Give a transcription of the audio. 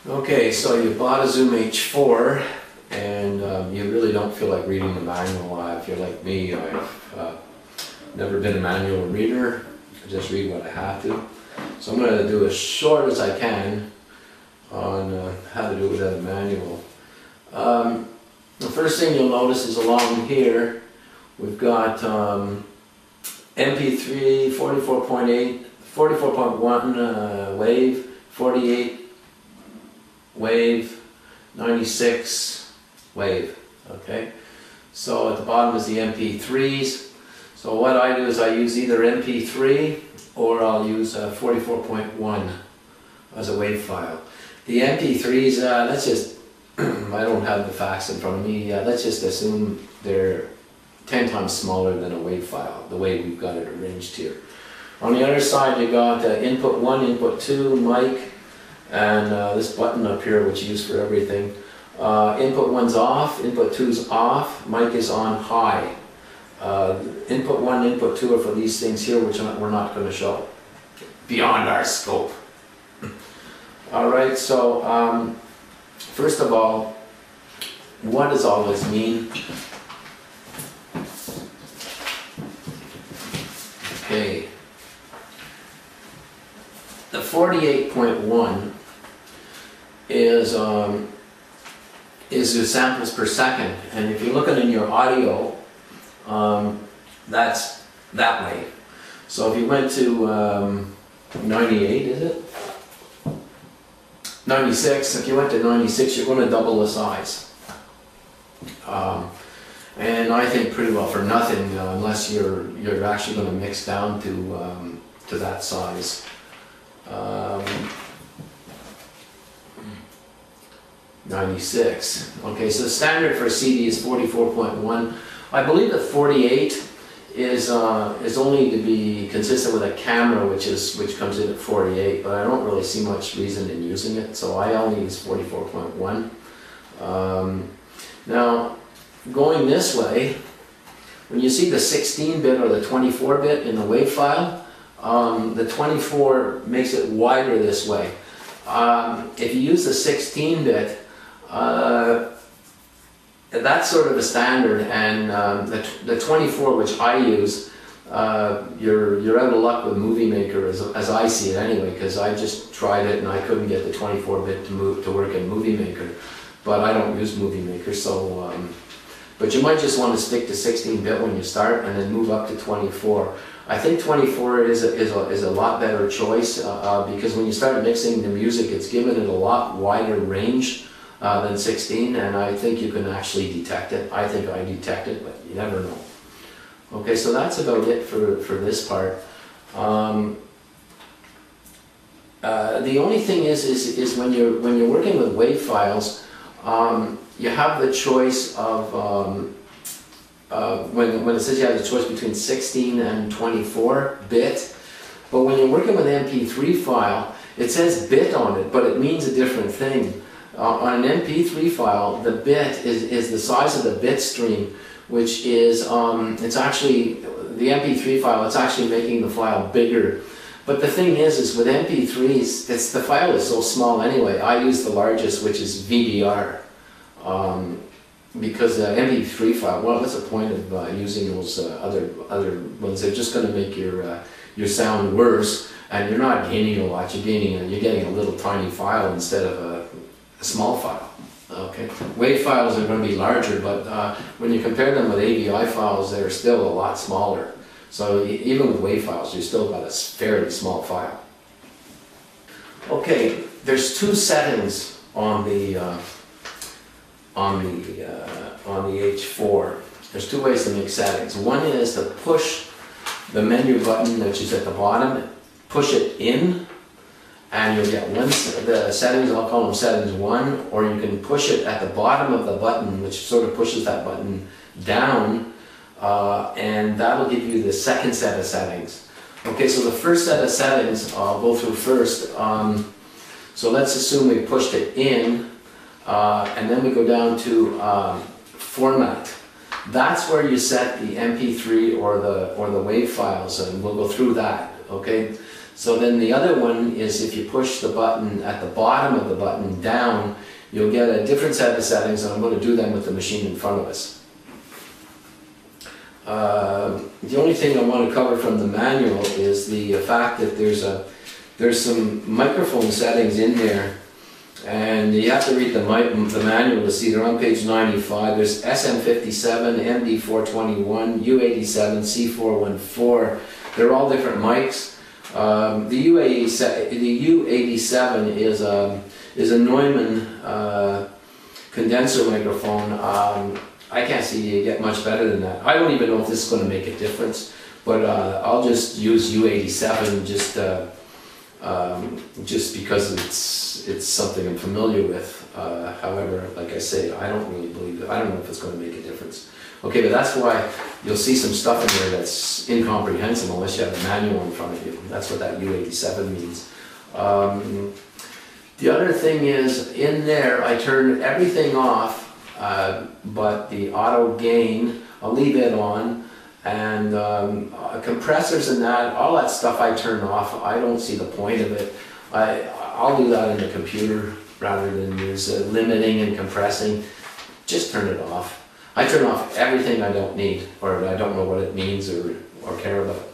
Okay, so you bought a Zoom H4 and you really don't feel like reading the manual. If you're like me, I've never been a manual reader. I just read what I have to. So I'm going to do as short as I can on how to do it without a manual. The first thing you'll notice is along here we've got MP3, 44.8, 44.1 wave, 48 wave, 96 wave. Okay, so at the bottom is the MP3s. So what I do is I use either MP3 or I'll use 44.1 as a wave file. The MP3s, let's just, I don't have the facts in front of me, let's just assume they're 10 times smaller than a wave file, the way we've got it arranged here. On the other side you got input 1, input 2, mic, and this button up here which you use for everything. Input 1's off, input 2's off, mic is on high. Input 1, input 2 are for these things here which we're not going to show. Beyond our scope. Alright, so first of all, what does all this mean? Okay. The 48.1 is the samples per second, and if you look at it in your audio, that's that way. So if you went to 98, is it? 96, if you went to 96, you're going to double the size. And I think pretty well for nothing, unless you're actually going to mix down to that size. 96. Okay, so the standard for a CD is 44.1. I believe that 48 is only to be consistent with a camera, which comes in at 48. But I don't really see much reason in using it, so I only use 44.1. Now, going this way, when you see the 16-bit or the 24-bit in the wave file, the 24 makes it wider this way. If you use the 16-bit, that's sort of a standard, and the 24, which I use, you're out of luck with Movie Maker, as I see it anyway, because I just tried it and I couldn't get the 24-bit to work in Movie Maker. But I don't use Movie Maker, so but you might just want to stick to 16-bit when you start and then move up to 24. I think 24 is a lot better choice because when you start mixing the music, it's given it a lot wider range than 16, and I think you can actually detect it. I think I detect it, but you never know. Okay, so that's about it for this part. The only thing is when you're working with wave files, you have the choice of when it says you have the choice between 16 and 24 bit, but when you're working with an MP3 file, it says bit on it, but it means a different thing. On an MP3 file, the bit is the size of the bit stream, which is it's actually the MP3 file. It's actually making the file bigger. But the thing is with MP3s, the file is so small anyway. I use the largest, which is VDR. Because the MP3 file, well, what's the point of using those other ones? They're just going to make your sound worse, and you're not gaining a lot. You're getting a little tiny file instead of a small file. Okay, wave files are going to be larger, but when you compare them with AVI files, they're still a lot smaller. So even with wave files, you still got a fairly small file. Okay, there's two settings on the H4. There's two ways to make settings. One is to push the menu button, which is at the bottom, push it in, and you'll get the settings, I'll call them settings 1, or you can push it at the bottom of the button, which sort of pushes that button down, and that'll give you the second set of settings. Okay, so the first set of settings I'll go through first. So let's assume we pushed it in, and then we go down to format. That's where you set the MP3 or the WAV files, and we'll go through that. Okay, So then the other one is if you push the button at the bottom of the button down, you'll get a different set of settings, and I'm going to do them with the machine in front of us. The only thing I want to cover from the manual is the fact that there's some microphone settings in there, and you have to read the manual to see. They're on page 95. There's SM57, MD421, U87, C414. They're all different mics. The U87 is a Neumann condenser microphone. I can't see you get much better than that. I don't even know if this is going to make a difference, but I'll just use U87 just because it's something I'm familiar with. However, like I say, I don't really believe it. I don't know if it's going to make a difference. Okay, but that's why you'll see some stuff in there that's incomprehensible unless you have a manual in front of you. That's what that U87 means. The other thing is, in there I turn everything off, but the auto gain, I'll leave it on, and compressors and that, all that stuff I turn off. I don't see the point of it. I'll do that in the computer rather than use limiting and compressing. Just turn it off. I turn off everything I don't need, or I don't know what it means or care about.